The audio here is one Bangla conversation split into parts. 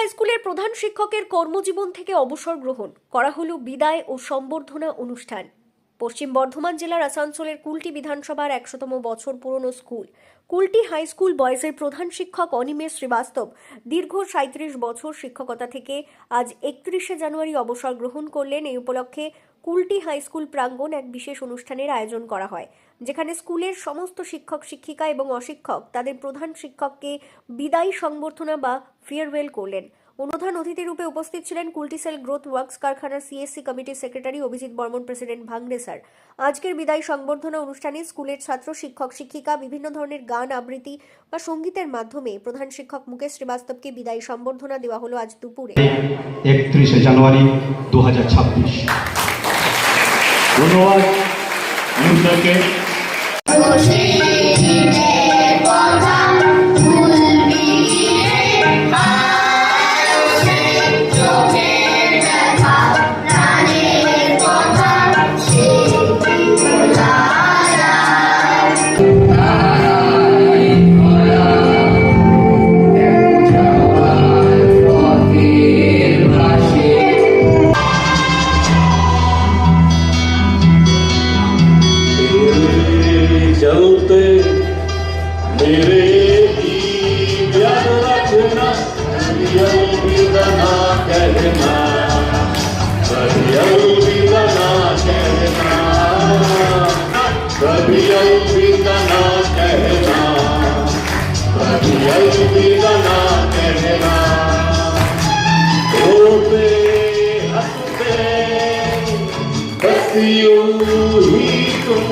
হাই স্কুলের প্রধান শিক্ষকের কর্মজীবন থেকে অবসর গ্রহণ করা হলো বিদায় ও সম্বর্ধনা অনুষ্ঠান। পশ্চিম বর্ধমান জেলার আসানসোলের কুলটি বিধানসভার 100তম বছর পুরনো স্কুল কুলটি হাই স্কুল বয়েজের প্রধান শিক্ষক অনিমেষ শ্রীবাস্তব দীর্ঘ 37 বছর শিক্ষকতা থেকে আজ 31শে জানুয়ারি অবসর গ্রহণ করলেন। এই উপলক্ষে কুলটি হাই স্কুল প্রাঙ্গণ এক বিশেষ অনুষ্ঠানের আয়োজন করা হয়, যেখানে স্কুলের সমস্ত শিক্ষক শিক্ষিকা এবং অশিক্ষক তাদের প্রধান শিক্ষককে বিদায়ী সংবর্ধনা বা ফেয়ারওয়েল করলেন। অনুধান অতিথি রূপে উপস্থিত ছিলেন কুলটি সেল গ্রোথ ওয়ার্কস কারখানার সিএসসি কমিটির সেক্রেটারি অভিজিৎ বর্মন, প্রেসিডেন্ট ভাঙড়ে স্যার। আজকের বিদায়ী সংবর্ধনা অনুষ্ঠানে স্কুলের ছাত্র শিক্ষক শিক্ষিকা বিভিন্ন ধরনের গান আবৃত্তি বা সঙ্গীতের মাধ্যমে প্রধান শিক্ষক মুকেশ শ্রীবাস্তবকে বিদায়ী সম্বর্ধনা দেওয়া হলো আজ দুপুরে। 31শে জানুয়ারি 2026। ধন্যবাদ অনুষ্ঠানকে। चलते मेरे भी याद रखना, अलविदा ना कहना, कभी अलविदा ना कहना, कभी अलविदा ना कहना, कभी अलविदा ना कहना। रोते हंसते बस यूं ही तुम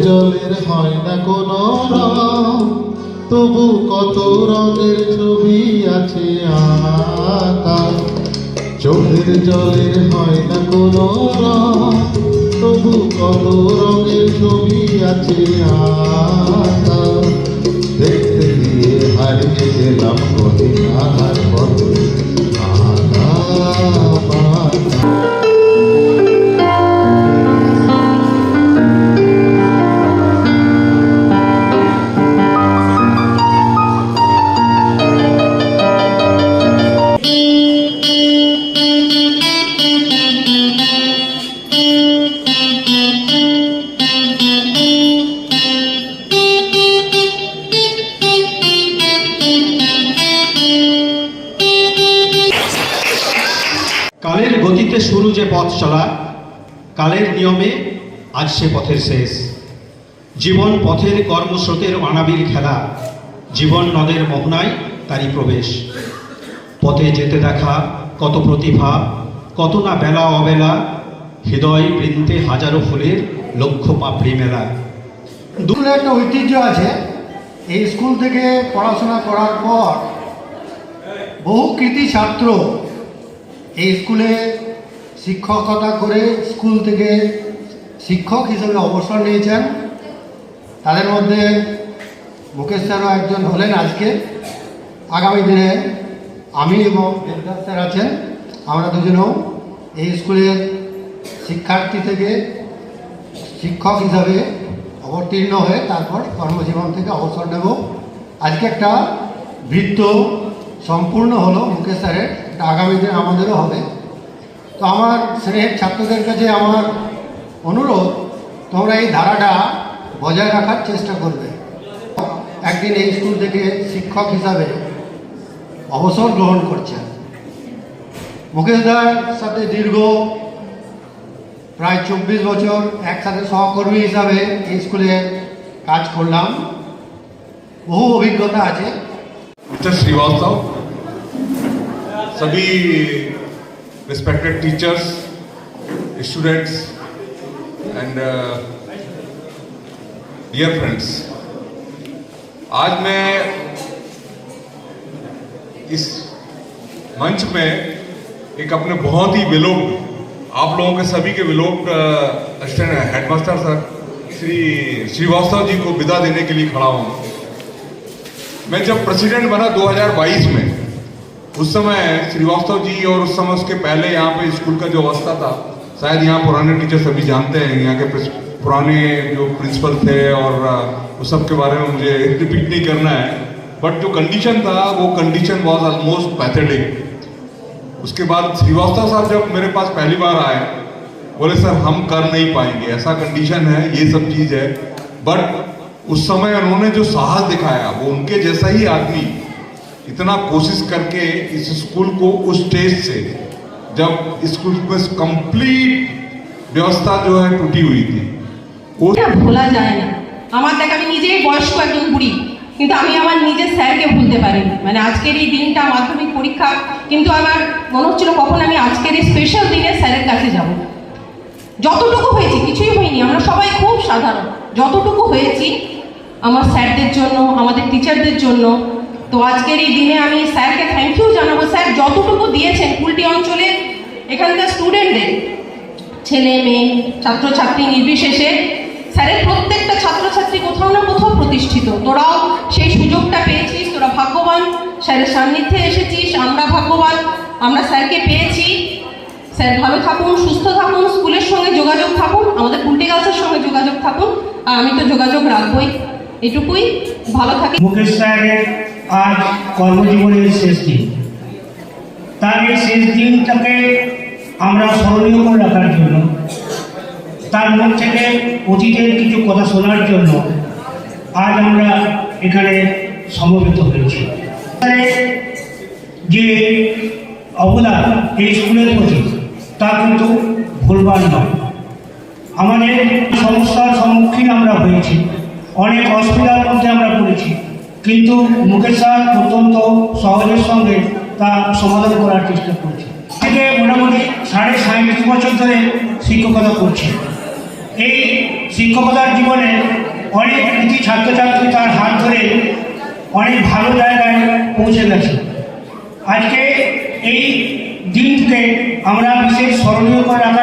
জলের হয় না কোনো রং, তবু কত রঙের ছবি আছে আঁকা। চোখের জলের হয় না কোনো রং, তবু কত রঙের ছবি আছে আঁকা। দেখতে গিয়ে হারিয়ে গেলাম কদিন আঘাত পথে আঁকা। কালের গতিতে শুরু যে পথ চলা, কালের নিয়মে আজ সে পথের শেষ। জীবন পথের কর্মস্রোতের অনাবিল খেলা, জীবন নদের মোহনায় তারই প্রবেশ। পথে যেতে দেখা কত প্রতিভা, কত না বেলা অবেলা, হৃদয় বৃন্তে হাজারো ফুলের লক্ষ পাপড়ি মেলা। স্কুলের একটা ঐতিহ্য আছে। এই স্কুল থেকে পড়াশোনা করার পর বহু কৃতি ছাত্র এই স্কুলে শিক্ষকতা করে স্কুল থেকে শিক্ষক হিসেবে অবসর নিয়েছেন। তাদের মধ্যে মুকেশ স্যারও একজন হলেন। আজকে আগামী দিনে আমি এবং দেবদাস স্যার আছেন, আমরা দুজনেও এই স্কুলের শিক্ষার্থী থেকে শিক্ষক হিসাবে অবতীর্ণ হয়ে তারপর কর্মজীবন থেকে অবসর নেব। আজকে একটা বৃত্ত সম্পূর্ণ হলো মুকেশ স্যারের, আগামী দিনে আমাদেরও হবে। তো আমার স্নেহের ছাত্রদের কাছে আমার অনুরোধ, তোমরা এই ধারাটা বজায় রাখার চেষ্টা করবে। একদিন এই স্কুল থেকে শিক্ষক হিসাবে অবসর গ্রহণ করছেন। মুকেশ দার সাথে দীর্ঘ প্রায় 24 বছর একসাথে সহকর্মী হিসাবে এই স্কুলে কাজ করলাম। বহু অভিজ্ঞতা আছে। मिस्टर श्रीवास्तव, सभी respected teachers, students and dear friends, आज मैं इस मंच में एक अपने बहुत ही विलोप्ड, आप लोगों के सभी के विलोप्ड assistant headmaster sir Shri Srivastava ji को विदा देने के लिए खड़ा हूँ। मैं जब प्रेसिडेंट बना 2022 में, उस समय श्रीवास्तव जी और उस समय उसके पहले यहाँ पे स्कूल का जो अवस्था था, शायद यहाँ पुराने टीचर सभी जानते हैं, यहाँ के पुराने जो प्रिंसिपल थे और उस सब के बारे में मुझे रिपीट नहीं करना है, बट जो कंडीशन था वो कंडीशन वॉज ऑलमोस्ट पैथेटिक। उसके बाद श्रीवास्तव साहब जब मेरे पास पहली बार आए, बोले सर हम कर नहीं पाएंगे, ऐसा कंडीशन है, ये सब चीज़ है। बट उस समय उन्होंने जो साहस दिखाया, वो उनके जैसा ही आदमी इतना कोशिश करके इस स्कूल को उस स्टेज से, जब स्कूल में कंप्लीट व्यवस्था जो है टूटी हुई थी, वो ভোলা যায় না। আমার দেখ আমি নিজেই বয়স্ক একজন বুড়ি, কিন্তু আমি আমার নিজের স্যারকে ভুলতে পারিনি। মানে আজকের এই দিনটা মাধ্যমিক পরীক্ষা, কিন্তু আমার মনে হচ্ছিল কখন আমি আজকের এই স্পেশাল দিনে স্যারের কাছে যাব। যতটুকু হয়েছে, কিছুই হয়নি, আমরা সবাই খুব সাধারণ, যতটুকু হয়েছি আমার স্যারদের জন্য, আমাদের টিচারদের জন্য। তো আজকের এই দিনে আমি স্যারকে থ্যাংক ইউ জানাবো। স্যার যতটুকু দিয়েছেন কুলটি অঞ্চলের এখানকার স্টুডেন্টদের, ছেলে মেয়ে ছাত্রছাত্রী নির্বিশেষে, স্যারের প্রত্যেকটা ছাত্রছাত্রী কোথাও না কোথাও প্রতিষ্ঠিত। তোরাও সেই সুযোগটা পেয়েছিস, তোরা ভাগ্যবান, স্যারের সান্নিধ্যে এসেছিস, আমরা ভাগ্যবান, আমরা স্যারকে পেয়েছি। স্যার ভালো থাকুন, সুস্থ থাকুন, স্কুলের সঙ্গে যোগাযোগ থাকুন, আমাদের কুলটি গার্লসের সঙ্গে যোগাযোগ থাকুন, আর আমি তো যোগাযোগ রাখবই। এটুকুই, ভালো থাকি। মুকেশ স্যারের আজ কর্মজীবনের শেষ দিন। তার এই শেষ দিনটাকে আমরা স্মরণীয় করে রাখার জন্য, তার মুখ থেকে অতীতের কিছু কথা শোনার জন্য আজ আমরা এখানে সমবেত হয়েছি। যে অবদান এই স্কুলের প্রতি, তা কিন্তু ভুলবার নয়। আমাদের সমস্যার সম্মুখীন আমরা হয়েছি, অনেক অসুবিধার মধ্যে আমরা পড়েছি, কিন্তু মুকেশ স্যার অত্যন্ত সহজের সঙ্গে তা সমাধান করার চেষ্টা করছে। থেকে মোটামুটি 37.5 বছর ধরে শিক্ষকতা করছে। এই শিক্ষকতার জীবনে অনেক কৃতি ছাত্রছাত্রী তার হাত ধরে অনেক ভালো জায়গায় পৌঁছে গেছে। আজকে এই দিনকে আমরা বিশেষ স্মরণীয় করে রাখার